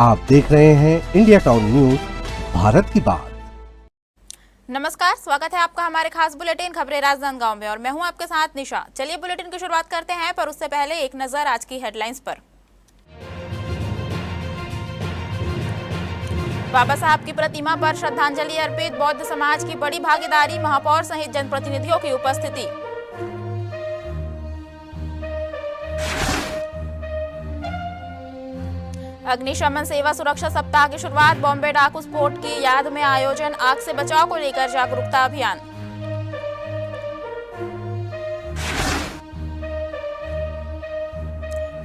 आप देख रहे हैं इंडिया टाउन न्यूज, भारत की बात। नमस्कार, स्वागत है आपका हमारे खास बुलेटिन खबरें राजनांदगांव में और मैं हूं आपके साथ निशा। चलिए बुलेटिन की शुरुआत करते हैं, पर उससे पहले एक नजर आज की हेडलाइंस पर। बाबा साहब की प्रतिमा पर श्रद्धांजलि अर्पित, बौद्ध समाज की बड़ी भागीदारी, महापौर सहित जनप्रतिनिधियों की उपस्थिति। अग्निशमन सेवा सुरक्षा सप्ताह की शुरुआत, बॉम्बे डाकू स्फोट की याद में आयोजन, आग से बचाव को लेकर जागरूकता अभियान।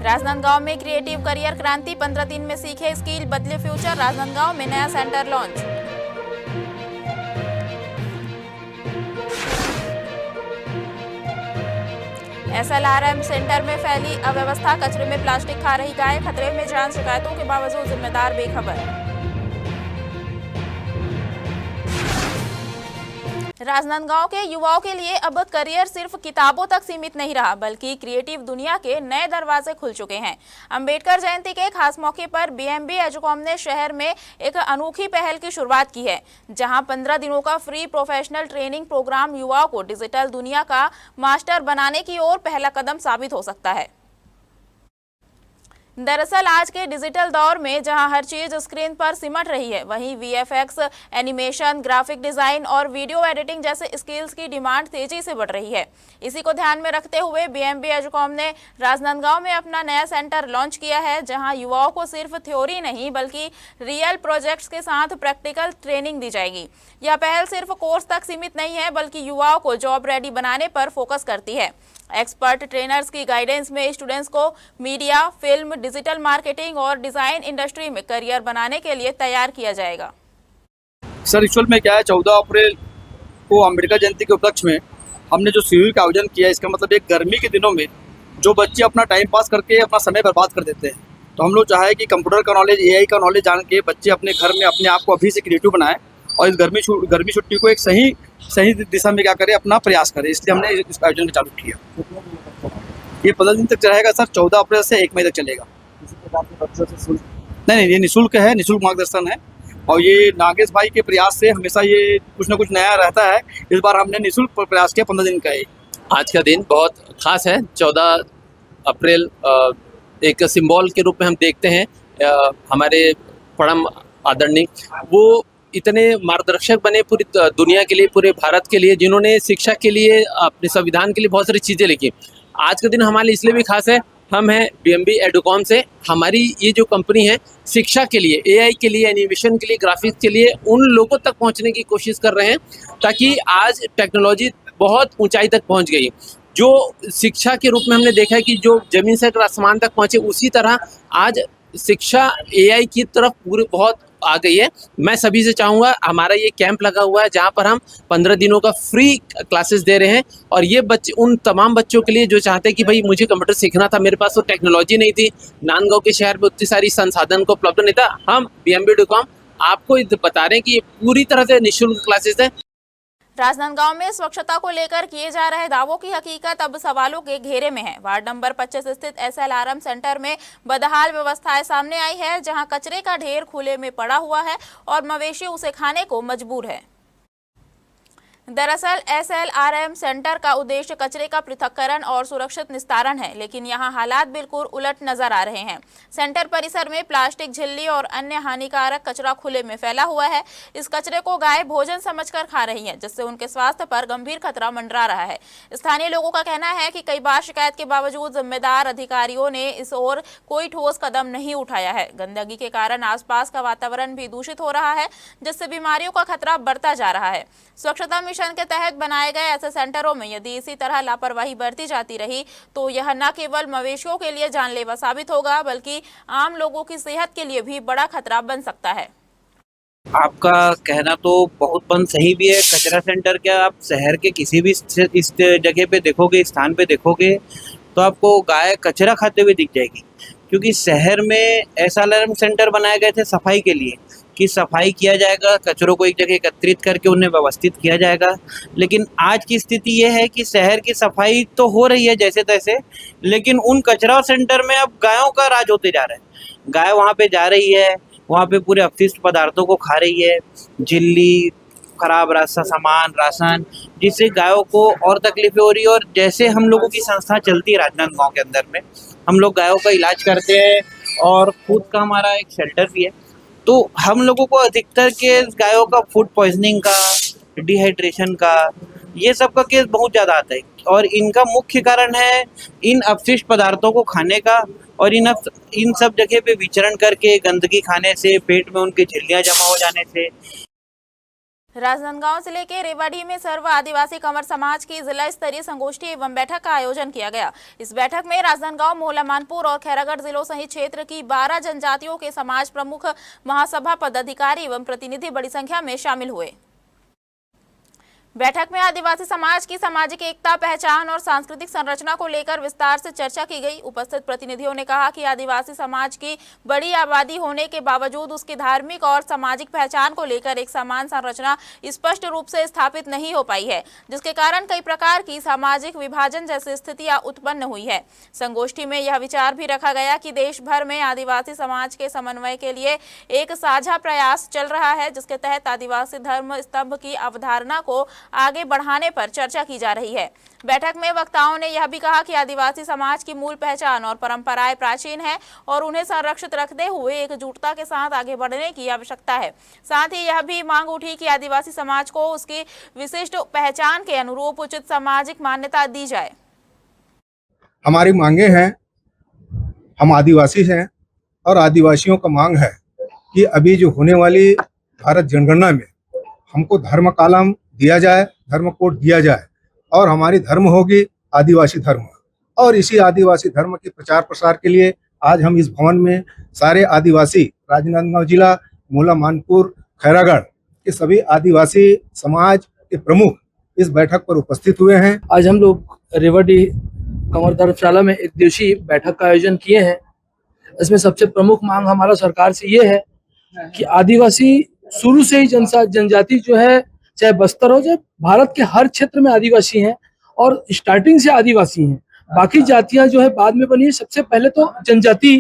राजनांदगांव में क्रिएटिव करियर क्रांति, 15 दिन में सीखे स्किल बदले फ्यूचर, राजनांदगांव में नया सेंटर लॉन्च। SLRM सेंटर में फैली अव्यवस्था, कचरे में प्लास्टिक खा रही गाय, खतरे में जान, शिकायतों के बावजूद जिम्मेदार बेखबर। राजनांदगांव के युवाओं के लिए अब करियर सिर्फ किताबों तक सीमित नहीं रहा, बल्कि क्रिएटिव दुनिया के नए दरवाजे खुल चुके हैं। अंबेडकर जयंती के खास मौके पर BMB एजुकॉम ने शहर में एक अनोखी पहल की शुरुआत की है, जहां 15 दिनों का फ्री प्रोफेशनल ट्रेनिंग प्रोग्राम युवाओं को डिजिटल दुनिया का मास्टर बनाने की ओर पहला कदम साबित हो सकता है। दरअसल आज के डिजिटल दौर में जहां हर चीज स्क्रीन पर सिमट रही है, वहीं VFX, एनिमेशन, ग्राफिक डिजाइन और वीडियो एडिटिंग जैसे स्किल्स की डिमांड तेजी से बढ़ रही है। इसी को ध्यान में रखते हुए BMB एजुकॉम ने राजनांदगांव में अपना नया सेंटर लॉन्च किया है, जहां युवाओं को सिर्फ थ्योरी नहीं बल्कि रियल प्रोजेक्ट्स के साथ प्रैक्टिकल ट्रेनिंग दी जाएगी। यह पहल सिर्फ कोर्स तक सीमित नहीं है, बल्कि युवाओं को जॉब रेडी बनाने पर फोकस करती है। एक्सपर्ट ट्रेनर्स की गाइडेंस में स्टूडेंट्स को मीडिया, फिल्म, डिजिटल मार्केटिंग और डिजाइन इंडस्ट्री में करियर बनाने के लिए तैयार किया जाएगा। सर एक्चुअल में क्या है, 14 अप्रैल को अम्बेडकर जयंती के उपलक्ष्य में हमने जो शिविर का आयोजन किया है, इसका मतलब एक गर्मी के दिनों में जो बच्चे अपना टाइम पास करके अपना समय बर्बाद कर देते हैं, तो हम लोग चाहे कि कंप्यूटर का नॉलेज, AI का नॉलेज जान के बच्चे अपने घर में अपने आप को अभी से क्रिएटिव बनाएं और इस गर्मी छुट्टी को एक सही दिशा में क्या करें, अपना प्रयास करें। इसलिए हमने इस आयोजन को चालू किया। ये 15 दिन तक रहेगा सर, 14 अप्रैल से 1 मई तक चलेगा। नहीं, ये निःशुल्क है, निःशुल्क मार्गदर्शन है और ये नागेश भाई के प्रयास से हमेशा ये कुछ ना कुछ नया रहता है। इस बार हमने निःशुल्क प्रयास किया, 15 दिन का है। आज का दिन बहुत खास है। 14 अप्रैल एक सिंबल के रूप में हम देखते हैं। हमारे परम आदरणीय वो इतने मार्गदर्शक बने पूरी दुनिया के लिए, पूरे भारत के लिए, जिन्होंने शिक्षा के लिए, अपने संविधान के लिए बहुत सारी चीज़ें लिखी। आज का दिन हमारे लिए इसलिए भी खास है, हम हैं BMB एडुकॉम से। हमारी ये जो कंपनी है शिक्षा के लिए, AI के लिए, एनिमेशन के लिए, ग्राफिक्स के लिए उन लोगों तक पहुंचने की कोशिश कर रहे हैं, ताकि आज टेक्नोलॉजी बहुत ऊंचाई तक पहुंच गई। जो शिक्षा के रूप में हमने देखा है कि जो ज़मीन से आसमान तक पहुंचे, उसी तरह आज शिक्षा AI की तरफ पूरी बहुत आ गई है। मैं सभी से चाहूँगा, हमारा ये कैंप लगा हुआ है जहाँ पर हम 15 दिनों का फ्री क्लासेस दे रहे हैं और ये बच्चे, उन तमाम बच्चों के लिए जो चाहते हैं कि भाई मुझे कंप्यूटर सीखना था, मेरे पास तो टेक्नोलॉजी नहीं थी, नांदगांव के शहर में उतनी सारी संसाधन को उपलब्ध नहीं था। हम BMB एडुकॉम आपको बता रहे हैं कि ये पूरी तरह से निःशुल्क क्लासेस है। राजनांदगांव में स्वच्छता को लेकर किए जा रहे दावों की हकीकत अब सवालों के घेरे में है। वार्ड नंबर 25 स्थित SLRM सेंटर में बदहाल व्यवस्थाएं सामने आई है, जहां कचरे का ढेर खुले में पड़ा हुआ है और मवेशी उसे खाने को मजबूर है। दरअसल SLRM सेंटर का उद्देश्य कचरे का पृथक्करण और सुरक्षित निस्तारण है, लेकिन यहां हालात बिल्कुल उलट नजर आ रहे हैं। सेंटर परिसर में प्लास्टिक, झिल्ली और अन्य हानिकारक कचरा खुले में फैला हुआ है। इस कचरे को गाय भोजन समझकर खा रही है, जिससे उनके स्वास्थ्य पर गंभीर खतरा मंडरा रहा है। स्थानीय लोगों का कहना है कि कई बार शिकायत के बावजूद जिम्मेदार अधिकारियों ने इस ओर कोई ठोस कदम नहीं उठाया है। गंदगी के कारण आसपास का वातावरण भी दूषित हो रहा है, जिससे बीमारियों का खतरा बढ़ता जा रहा है। स्वच्छता मिशन के तहत बनाए गए ऐसे सेंटरों में यदि इसी तरह लापरवाही बरती जाती रही तो यह न केवल मवेशियों के लिए जानलेवा साबित होगा, बल्कि आम लोगों की सेहत के लिए भी बड़ा खतरा बन सकता है। आपका कहना तो बहुत बंद सही भी है। कचरा सेंटर क्या, आप शहर के किसी भी इस जगह पे देखोगे, स्थान पे देखोगे तो आपको गाय कचरा खाते हुए दिख जाएगी, क्योंकि शहर में SLRM सेंटर बनाए गए थे सफाई के लिए कि सफाई किया जाएगा, कचरों को एक जगह एकत्रित करके उन्हें व्यवस्थित किया जाएगा। लेकिन आज की स्थिति ये है कि शहर की सफाई तो हो रही है जैसे तैसे, लेकिन उन कचरा सेंटर में अब गायों का राज होते जा रहा है। गाय वहाँ पे जा रही है, वहाँ पे पूरे अपशिष्ट पदार्थों को खा रही है, झिल्ली, खराब सामान, राशन, जिससे गायों को और तकलीफें हो रही है। और जैसे हम लोगों की संस्था चलती है राजनांदगांव के अंदर में, हम लोग गायों का इलाज करते हैं और खुद का हमारा एक शेल्टर भी है। तो हम लोगों को अधिकतर केस गायों का फूड पॉइजनिंग का, डिहाइड्रेशन का, ये सब का केस बहुत ज़्यादा आता है। और इनका मुख्य कारण है इन अपशिष्ट पदार्थों को खाने का और इन सब जगह पे विचरण करके गंदगी खाने से, पेट में उनके झिल्लियाँ जमा हो जाने से। राजनांदगांव जिले के रेवाड़ी में सर्व आदिवासी कंवर समाज की जिला स्तरीय संगोष्ठी एवं बैठक का आयोजन किया गया। इस बैठक में राजनांदगांव, मोहला मानपुर और खैरागढ़ जिलों सहित क्षेत्र की 12 जनजातियों के समाज प्रमुख, महासभा पदाधिकारी एवं प्रतिनिधि बड़ी संख्या में शामिल हुए। बैठक में आदिवासी समाज की सामाजिक एकता, पहचान और सांस्कृतिक संरचना को लेकर विस्तार से चर्चा की गई। उपस्थित प्रतिनिधियों ने कहा कि आदिवासी समाज की बड़ी आबादी होने के बावजूद उसकी धार्मिक और सामाजिक पहचान को लेकर एक समान संरचना स्पष्ट रूप से स्थापित नहीं हो पाई है, जिसके कारण कई प्रकार की सामाजिक विभाजन जैसी स्थितियां उत्पन्न हुई है। संगोष्ठी में यह विचार भी रखा गया कि देश भर में आदिवासी समाज के समन्वय के लिए एक साझा प्रयास चल रहा है, जिसके तहत आदिवासी धर्म स्तंभ की अवधारणा को आगे बढ़ाने पर चर्चा की जा रही है। बैठक में वक्ताओं ने यह भी कहा कि आदिवासी समाज की मूल पहचान और परंपराएं प्राचीन है और उन्हें संरक्षित रखते हुए एकजुटता के साथ आगे बढ़ने की आवश्यकता है। साथ ही यह भी मांग उठी कि आदिवासी समाज को उसकी विशिष्ट पहचान के अनुरूप उचित सामाजिक मान्यता दी जाए। हमारी मांगे हैं, हम आदिवासी हैं और आदिवासियों का मांग है कि अभी जो होने वाली भारत जनगणना में हमको धर्म कालम दिया जाए, धर्म कोड दिया जाए और हमारी धर्म होगी आदिवासी धर्म। और इसी आदिवासी धर्म के प्रचार प्रसार के लिए आज हम इस भवन में सारे आदिवासी, राजनांदगांव जिला, मोहला मानपुर, खैरागढ़ के सभी आदिवासी समाज के प्रमुख इस बैठक पर उपस्थित हुए हैं। आज हम लोग रेवाड़ी कंवर धर्मशाला में एक दिवसीय बैठक का आयोजन किए हैं। इसमें सबसे प्रमुख मांग हमारा सरकार से ये है कि आदिवासी शुरू से ही जनजाति जो है, चाहे बस्तर हो, चाहे भारत के हर क्षेत्र में आदिवासी हैं और स्टार्टिंग से आदिवासी हैं। बाकी जातियां जो है बाद में बनी है। सबसे पहले तो जनजाति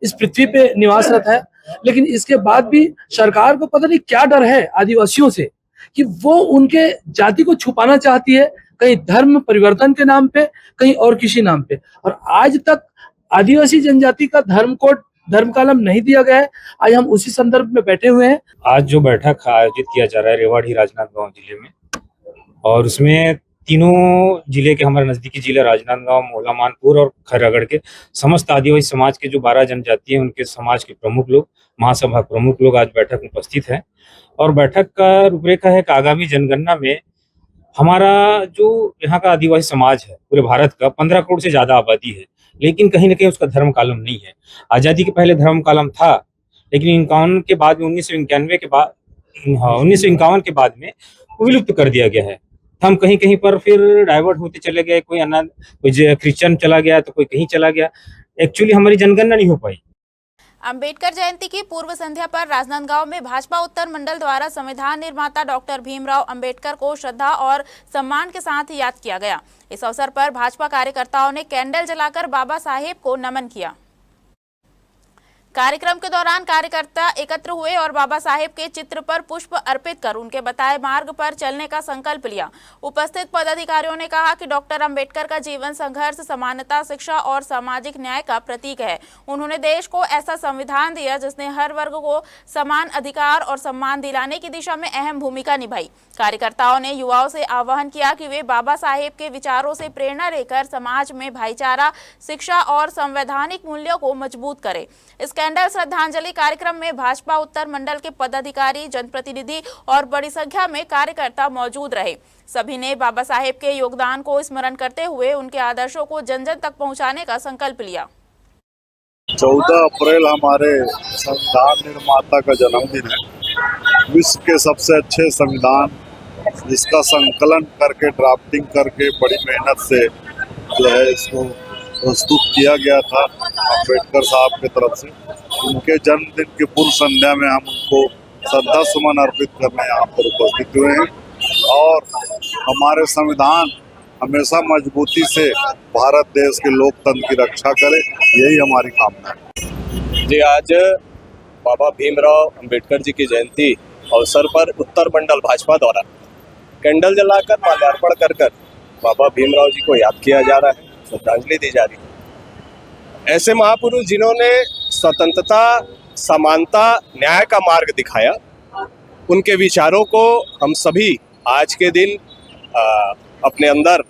इस पृथ्वी पे निवासरत है, लेकिन इसके बाद भी सरकार को पता नहीं क्या डर है आदिवासियों से कि वो उनके जाति को छुपाना चाहती है, कहीं धर्म परिवर्तन के नाम पे, कहीं और किसी नाम पे। और आज तक आदिवासी जनजाति का धर्म कोड, धर्म कालम नहीं दिया गया है। आज हम उसी संदर्भ में बैठे हुए हैं। आज जो बैठक आयोजित किया जा रहा है रेवाड़ी राजनांदगांव जिले में, और उसमें तीनों जिले के, हमारे नजदीकी जिले राजनांदगांव, मोहला मानपुर और खैरागढ़ के समस्त आदिवासी समाज के जो 12 जनजाति हैं, उनके समाज के प्रमुख लोग, महासभा प्रमुख लोग आज बैठक में उपस्थित हैं। और बैठक का रूपरेखा है कि आगामी जनगणना में हमारा जो यहाँ का आदिवासी समाज है, पूरे भारत का 15 करोड़ से ज्यादा आबादी है, लेकिन कहीं ना कहीं उसका धर्म कालम नहीं है। आज़ादी के पहले धर्म कालम था, लेकिन 51 के बाद में 1991 के बाद 1951 के बाद में विलुप्त कर दिया गया है। हम कहीं कहीं पर फिर डाइवर्ट होते चले गए, कोई क्रिश्चियन चला गया तो कोई कहीं चला गया। एक्चुअली हमारी जनगणना नहीं हो पाई। अंबेडकर जयंती की पूर्व संध्या पर राजनांदगांव में भाजपा उत्तर मंडल द्वारा संविधान निर्माता डॉक्टर भीमराव अंबेडकर को श्रद्धा और सम्मान के साथ याद किया गया। इस अवसर पर भाजपा कार्यकर्ताओं ने कैंडल जलाकर बाबा साहेब को नमन किया। कार्यक्रम के दौरान कार्यकर्ता एकत्र हुए और बाबा साहेब के चित्र पर पुष्प अर्पित कर उनके बताए मार्ग पर चलने का संकल्प लिया। उपस्थित पदाधिकारियों ने कहा कि डॉक्टर अंबेडकर का जीवन संघर्ष, समानता, शिक्षा और सामाजिक न्याय का प्रतीक है। उन्होंने देश को ऐसा संविधान दिया जिसने हर वर्ग को समान अधिकार और सम्मान दिलाने की दिशा में अहम भूमिका निभाई। कार्यकर्ताओं ने युवाओं से आह्वान किया कि वे बाबा साहेब के विचारों से प्रेरणा लेकर समाज में भाईचारा, शिक्षा और संवैधानिक मूल्यों को मजबूत करें। इस कैंडल श्रद्धांजलि कार्यक्रम में भाजपा उत्तर मंडल के पदाधिकारी, जनप्रतिनिधि और बड़ी संख्या में कार्यकर्ता मौजूद रहे। सभी ने बाबा साहेब के योगदान को स्मरण करते हुए उनके आदर्शों को जन जन तक पहुंचाने का संकल्प लिया। 14 अप्रैल हमारे संविधान निर्माता का जन्मदिन है। विश्व के सबसे अच्छे संविधान, जिसका संकलन करके, ड्राफ्टिंग करके बड़ी मेहनत से जो है इसको प्रस्तुत किया गया था अम्बेडकर साहब की तरफ से। उनके जन्मदिन की पूर्व संध्या में हम उनको श्रद्धा सुमन अर्पित करने यहाँ पर उपस्थित हुए हैं और हमारे संविधान हमेशा मजबूती से भारत देश के लोकतंत्र की रक्षा करे, यही हमारी कामना है। जी, आज बाबा भीमराव अंबेडकर जी की जयंती अवसर पर उत्तर मंडल भाजपा द्वारा कैंडल जलाकर माल्यार्पण कर बाबा भीमराव जी को याद किया जा रहा है, श्रद्धांजलि दी जा रही है। ऐसे महापुरुष जिन्होंने स्वतंत्रता, समानता, न्याय का मार्ग दिखाया, उनके विचारों को हम सभी आज के दिन अपने अंदर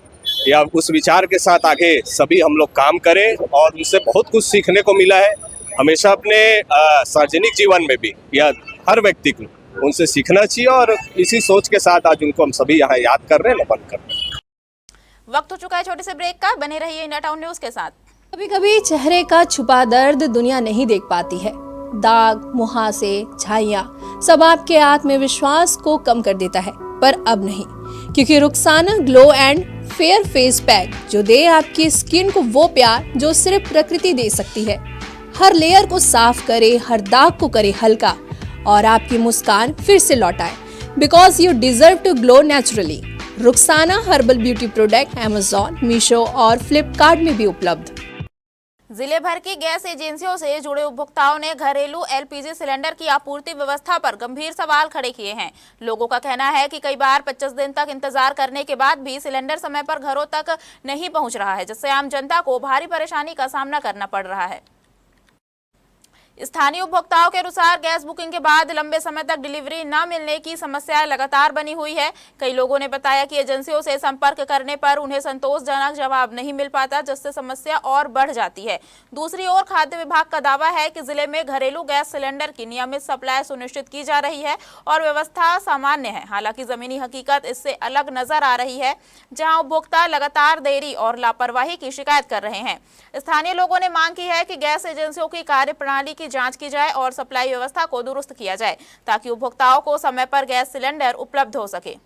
या उस विचार के साथ आगे सभी हम लोग काम करें और उनसे बहुत कुछ सीखने को मिला है। हमेशा अपने सार्वजनिक जीवन में भी या हर व्यक्ति को उनसे सीखना चाहिए और इसी सोच के साथ आज उनको हम सभी यहाँ याद कर रहे हैं, नमन कर रहे हैं। वक्त हो चुका है छोटे से ब्रेक का, बने रहिए इंडिया टाउन न्यूज के साथ। कभी कभी चेहरे का छुपा दर्द दुनिया नहीं देख पाती है। दाग, मुहासे, झाइयां सब आपके आत्मविश्वास को कम कर देता है, पर अब नहीं, क्योंकि Rukhsana glow and fair face pack जो दे आपकी स्किन को वो प्यार जो सिर्फ प्रकृति दे सकती है। हर लेयर को साफ करे, हर दाग को करे हल्का और आपकी मुस्कान फिर से लौटाए, because you deserve to glow naturally. Rukhsana herbal beauty product Amazon, Meesho और फ्लिपकार्ट में भी उपलब्ध। जिले भर की गैस एजेंसियों से जुड़े उपभोक्ताओं ने घरेलू एलपीजी सिलेंडर की आपूर्ति व्यवस्था पर गंभीर सवाल खड़े किए हैं। लोगों का कहना है कि कई बार 25 दिन तक इंतजार करने के बाद भी सिलेंडर समय पर घरों तक नहीं पहुंच रहा है, जिससे आम जनता को भारी परेशानी का सामना करना पड़ रहा है। स्थानीय उपभोक्ताओं के अनुसार गैस बुकिंग के बाद लंबे समय तक डिलीवरी न मिलने की समस्या लगातार बनी हुई है। कई लोगों ने बताया कि एजेंसियों से संपर्क करने पर उन्हें संतोषजनक जवाब नहीं मिल पाता, जिससे समस्या और बढ़ जाती है। दूसरी ओर खाद्य विभाग का दावा है कि जिले में घरेलू गैस सिलेंडर की नियमित सप्लाई सुनिश्चित की जा रही है और व्यवस्था सामान्य है। हालांकि जमीनी हकीकत इससे अलग नजर आ रही है, जहाँ उपभोक्ता लगातार देरी और लापरवाही की शिकायत कर रहे हैं। स्थानीय लोगों ने मांग की है कि गैस एजेंसियों की कार्यप्रणाली की जांच की जाए और सप्लाई व्यवस्था को दुरुस्त किया जाए, ताकि उपभोक्ताओं को समय पर गैस सिलेंडर उपलब्ध हो सके।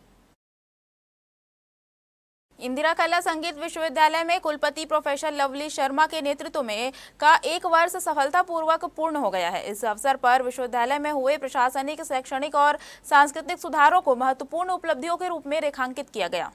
इंदिरा कला संगीत विश्वविद्यालय में कुलपति प्रोफेसर लवली शर्मा के नेतृत्व में का 1 वर्ष सफलतापूर्वक पूर्ण हो गया है। इस अवसर पर विश्वविद्यालय में हुए प्रशासनिक, शैक्षणिक और सांस्कृतिक सुधारों को महत्वपूर्ण उपलब्धियों के रूप में रेखांकित किया गया।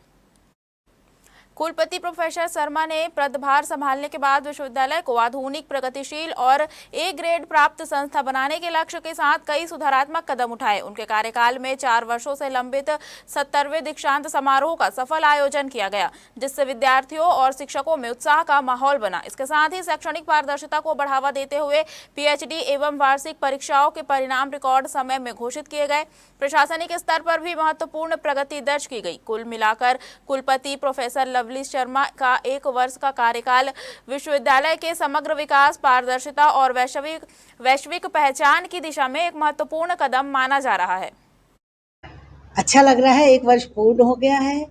कुलपति प्रोफेसर शर्मा ने पदभार संभालने के बाद विश्वविद्यालय को आधुनिक, प्रगतिशील और ए ग्रेड प्राप्त संस्था बनाने के लक्ष्य के साथ कई सुधारात्मक कदम उठाए। उनके कार्यकाल में 4 वर्षों से लंबित 70वें दीक्षांत समारोह का सफल आयोजन किया गया, जिससे विद्यार्थियों और शिक्षकों में उत्साह का माहौल बना। इसके साथ ही शैक्षणिक पारदर्शिता को बढ़ावा देते हुए पीएचडी एवं वार्षिक परीक्षाओं के परिणाम रिकॉर्ड समय में घोषित किए गए। प्रशासनिक स्तर पर भी महत्वपूर्ण प्रगति दर्ज की गई। कुल मिलाकर कुलपति प्रोफेसर लवली शर्मा का 1 वर्ष का कार्यकाल विश्वविद्यालय के समग्र विकास, पारदर्शिता और वैश्विक पहचान की दिशा में एक महत्वपूर्ण कदम माना जा रहा है। अच्छा लग रहा है, 1 वर्ष पूर्ण हो गया है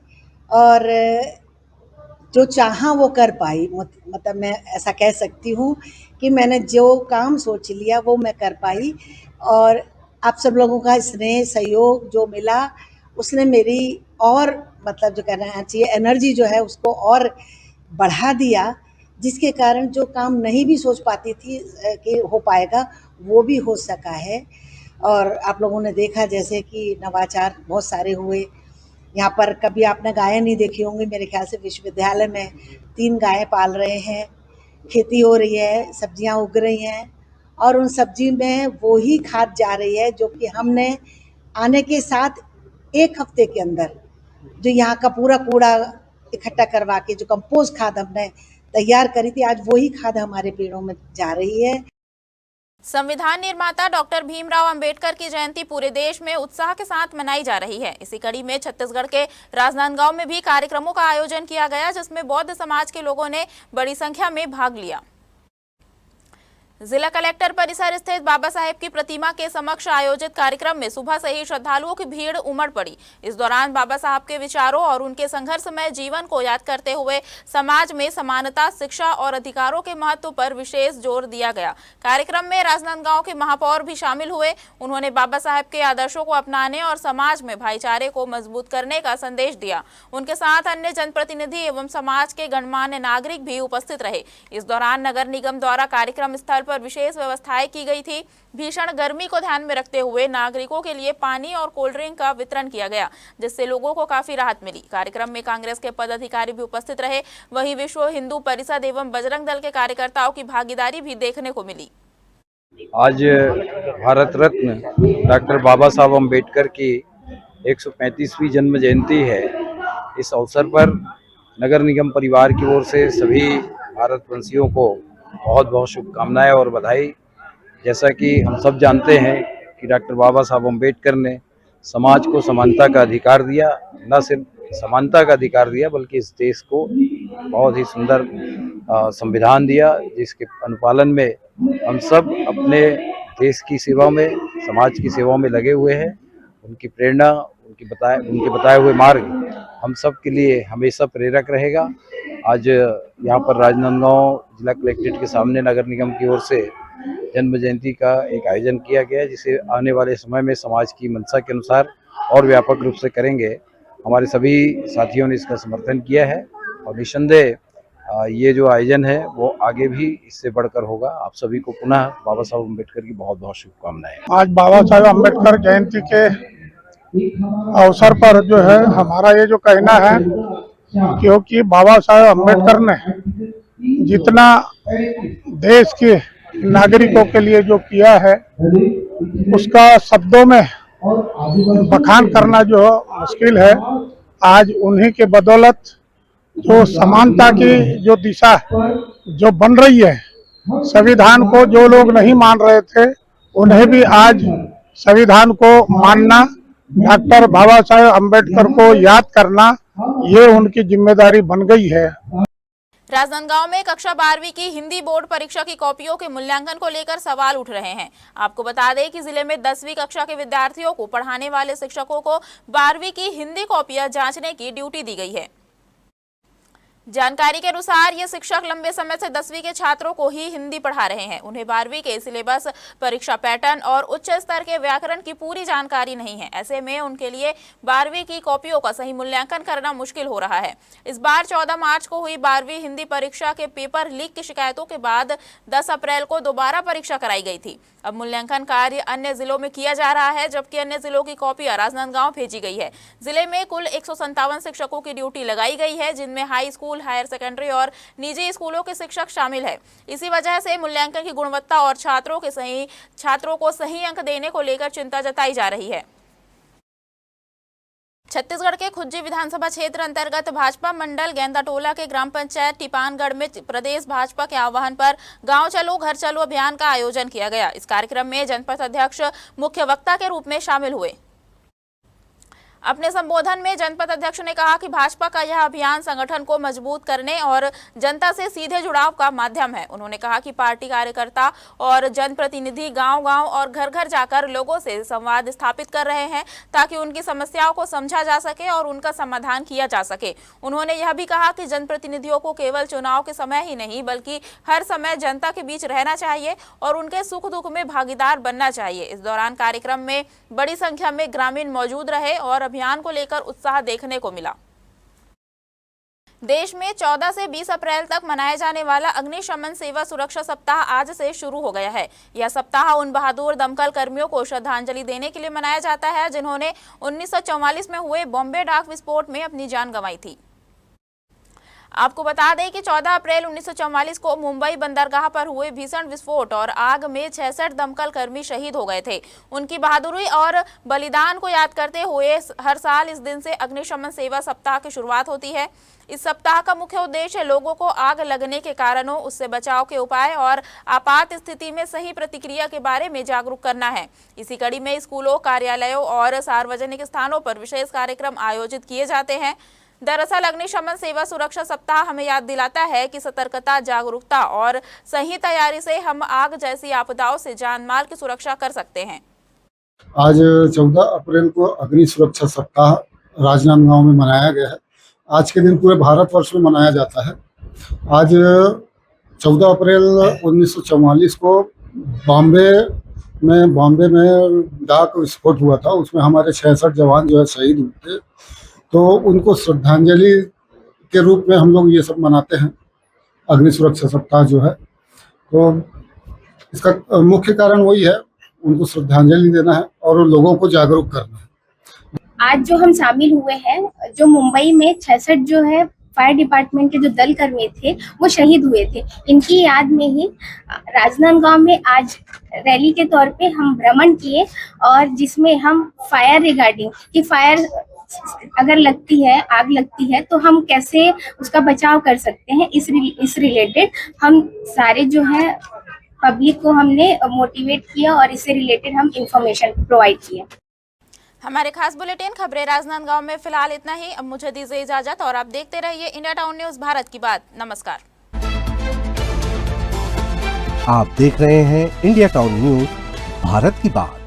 और जो चाहा वो कर पाई। मतलब मैं ऐसा कह सकती हूँ कि मैंने जो काम सोच लिया वो मैं कर पाई और आप सब लोगों का स्नेह, सहयोग जो मिला उसने मेरी और मतलब जो कहना चाहिए एनर्जी जो है उसको और बढ़ा दिया, जिसके कारण जो काम नहीं भी सोच पाती थी कि हो पाएगा वो भी हो सका है। और आप लोगों ने देखा जैसे कि नवाचार बहुत सारे हुए। यहाँ पर कभी आपने गायें नहीं देखी होंगी, मेरे ख्याल से विश्वविद्यालय में 3 गायें पाल रहे हैं, खेती हो रही है, सब्जियाँ उग रही हैं और उन सब्जी में वो ही खाद जा रही है जो कि हमने आने के साथ 1 हफ्ते के अंदर जो यहाँ का पूरा कूड़ा इकट्ठा करवा के जो कंपोस्ट खाद हमने तैयार करी थी, आज वही खाद हमारे पेड़ों में जा रही है। संविधान निर्माता डॉक्टर भीमराव अंबेडकर की जयंती पूरे देश में उत्साह के साथ मनाई जा रही है। इसी कड़ी में छत्तीसगढ़ के राजनांदगांव में भी कार्यक्रमों का आयोजन किया गया, जिसमें बौद्ध समाज के लोगों ने बड़ी संख्या में भाग लिया। जिला कलेक्टर परिसर स्थित बाबा साहेब की प्रतिमा के समक्ष आयोजित कार्यक्रम में सुबह से ही श्रद्धालुओं की भीड़ उमड़ पड़ी। इस दौरान बाबा साहब के विचारों और उनके संघर्षमय जीवन को याद करते हुए समाज में समानता, शिक्षा और अधिकारों के महत्व पर विशेष जोर दिया गया। कार्यक्रम में राजनांदगांव के महापौर भी शामिल हुए। उन्होंने बाबा साहेब के आदर्शों को अपनाने और समाज में भाईचारे को मजबूत करने का संदेश दिया। उनके साथ अन्य जनप्रतिनिधि एवं समाज के गणमान्य नागरिक भी उपस्थित रहे। इस दौरान नगर निगम द्वारा कार्यक्रम स्थल पर विशेष व्यवस्थाएं की गई थी। भीषण गर्मी को ध्यान में रखते हुए नागरिकों के लिए पानी और कोल्ड ड्रिंक का वितरण किया गया, जिससे लोगों को काफी राहत मिली। कार्यक्रम में कांग्रेस के पदाधिकारी भी उपस्थित रहे। वहीं विश्व हिंदू परिषद एवं बजरंग दल के कार्यकर्ताओं की भागीदारी भी देखने को मिली। आज भारत रत्न डॉक्टर बाबा साहब अम्बेडकर की 135वीं जन्म जयंती है। इस अवसर पर नगर निगम परिवार की ओर से सभी भारतवंशियों को बहुत बहुत शुभकामनाएं और बधाई। जैसा कि हम सब जानते हैं कि डॉक्टर बाबा साहब अम्बेडकर ने समाज को समानता का अधिकार दिया, न सिर्फ समानता का अधिकार दिया बल्कि इस देश को बहुत ही सुंदर संविधान दिया, जिसके अनुपालन में हम सब अपने देश की सेवा में, समाज की सेवा में लगे हुए हैं। उनकी प्रेरणा, उनके बताए हुए मार्ग हम सब के लिए हमेशा प्रेरक रहेगा। आज यहाँ पर राजनांदगांव जिला कलेक्ट्रेट के सामने नगर निगम की ओर से जन्म जयंती का एक आयोजन किया गया है, जिसे आने वाले समय में समाज की मंशा के अनुसार और व्यापक रूप से करेंगे। हमारे सभी साथियों ने इसका समर्थन किया है और निसंदेह ये जो आयोजन है वो आगे भी इससे बढ़कर होगा। आप सभी को पुनः बाबा साहब अम्बेडकर की बहुत बहुत शुभकामनाएं। आज बाबा साहब अम्बेडकर जयंती के अवसर पर जो है हमारा ये जो कहना है, क्योंकि बाबा साहब अम्बेडकर ने जितना देश के नागरिकों के लिए जो किया है उसका शब्दों में बखान करना जो मुश्किल है। आज उन्हीं के बदौलत जो समानता की जो दिशा जो बन रही है, संविधान को जो लोग नहीं मान रहे थे उन्हें भी आज संविधान को मानना, डॉक्टर बाबा साहब अम्बेडकर को याद करना, ये उनकी जिम्मेदारी बन गई है। राजनांदगांव में कक्षा 12वीं की हिंदी बोर्ड परीक्षा की कॉपियों के मूल्यांकन को लेकर सवाल उठ रहे हैं। आपको बता दें कि जिले में 10वीं कक्षा के विद्यार्थियों को पढ़ाने वाले शिक्षकों को 12वीं की हिंदी कॉपियां जांचने की ड्यूटी दी गई है। जानकारी के अनुसार ये शिक्षक लंबे समय से 10वीं के छात्रों को ही हिंदी पढ़ा रहे हैं। उन्हें 12वीं के सिलेबस, परीक्षा पैटर्न और उच्च स्तर के व्याकरण की पूरी जानकारी नहीं है। ऐसे में उनके लिए 12वीं की कॉपियों का सही मूल्यांकन करना मुश्किल हो रहा है। इस बार 14 मार्च को हुई 12वीं हिंदी परीक्षा के पेपर लीक की शिकायतों के बाद 10 अप्रैल को दोबारा परीक्षा कराई गई थी। अब मूल्यांकन कार्य अन्य जिलों में किया जा रहा है, जबकि अन्य जिलों की कॉपियां राजनांदगांव भेजी गई है। जिले में कुल 157 शिक्षकों की ड्यूटी लगाई गई है, जिनमें हाई स्कूल, हायर सेकेंडरी और निजी स्कूलों के शिक्षक शामिल है। इसी वजह से मूल्यांकन की गुणवत्ता और छात्रों को सही अंक देने को लेकर चिंता जताई जा रही है। छत्तीसगढ़ के खुज्जी विधानसभा क्षेत्र अंतर्गत भाजपा मंडल गेंदाटोला के ग्राम पंचायत टिपानगढ़ में प्रदेश भाजपा के आह्वान पर गांव चलो घर चलो अभियान का आयोजन किया गया। इस कार्यक्रम में जनपद अध्यक्ष मुख्य वक्ता के रूप में शामिल हुए। अपने संबोधन में जनपद अध्यक्ष ने कहा कि भाजपा का यह अभियान संगठन को मजबूत करने और जनता से सीधे जुड़ाव का माध्यम है। उन्होंने कहा कि पार्टी कार्यकर्ता और जनप्रतिनिधि गांव-गांव और घर-घर जाकर लोगों से संवाद स्थापित कर रहे हैं, ताकि उनकी समस्याओं को समझा जा सके और उनका समाधान किया जा सके। उन्होंने यह भी कहा कि जनप्रतिनिधियों को केवल चुनाव के समय ही नहीं बल्कि हर समय जनता के बीच रहना चाहिए और उनके सुख दुख में भागीदार बनना चाहिए। इस दौरान कार्यक्रम में बड़ी संख्या में ग्रामीण मौजूद रहे और अभियान को लेकर उत्साह देखने को मिला। देश में 14 से 20 अप्रैल तक मनाया जाने वाला अग्निशमन सेवा सुरक्षा सप्ताह आज से शुरू हो गया है। यह सप्ताह उन बहादुर दमकल कर्मियों को श्रद्धांजलि देने के लिए मनाया जाता है जिन्होंने 1944 में हुए बॉम्बे डाक विस्फोट में अपनी जान गंवाई थी। आपको बता दें कि 14 अप्रैल 1944 को मुंबई बंदरगाह पर हुए भीषण विस्फोट और आग में 66 दमकल कर्मी शहीद हो गए थे। उनकी बहादुरी और बलिदान को याद करते हुए हर साल इस दिन से अग्निशमन सेवा सप्ताह की शुरुआत होती है। इस सप्ताह का मुख्य उद्देश्य लोगों को आग लगने के कारणों, उससे बचाव के उपाय और आपात स्थिति में सही प्रतिक्रिया के बारे में जागरूक करना है। इसी कड़ी में स्कूलों, कार्यालयों और सार्वजनिक स्थानों पर विशेष कार्यक्रम आयोजित किए जाते हैं। दरअसल अग्निशमन सेवा सुरक्षा सप्ताह हमें याद दिलाता है कि सतर्कता, जागरूकता और सही तैयारी से हम आग जैसी आपदाओं से जान माल की सुरक्षा कर सकते हैं। आज 14 अप्रैल को अग्नि सुरक्षा सप्ताह राजनांदगांव में मनाया गया है। आज के दिन पूरे भारतवर्ष में मनाया जाता है। आज 14 अप्रैल 1944 को बॉम्बे में डाक विस्फोट हुआ था। उसमें हमारे 66 जवान जो है शहीद हुए थे, तो उनको श्रद्धांजलि के रूप में हम लोग ये सब मनाते हैं, अग्नि सुरक्षा सप्ताह जो है। तो इसका मुख्य कारण वही है, उनको श्रद्धांजलि देना है और लोगों को जागरूक करना है। आज जो हम शामिल हुए हैं, जो मुंबई में 66 जो है फायर डिपार्टमेंट के जो दल कर्मी थे वो शहीद हुए थे। इनकी याद में ही राजनांदगांव में आज रैली के तौर पे हम भ्रमण किए और जिसमें हम फायर रिगार्डिंग कि फायर अगर लगती है, आग लगती है तो हम कैसे उसका बचाव कर सकते हैं, इस रिलेटेड हम सारे जो है पब्लिक को हमने मोटिवेट किया और इससे रिलेटेड हम इंफॉर्मेशन प्रोवाइड किया। हमारे खास बुलेटिन खबरें राजनांदगांव में फिलहाल इतना ही। अब मुझे दीजिए इजाजत और आप देखते रहिए इंडिया टाउन न्यूज भारत की बात। नमस्कार। आप देख रहे हैं इंडिया टाउन न्यूज भारत की बात।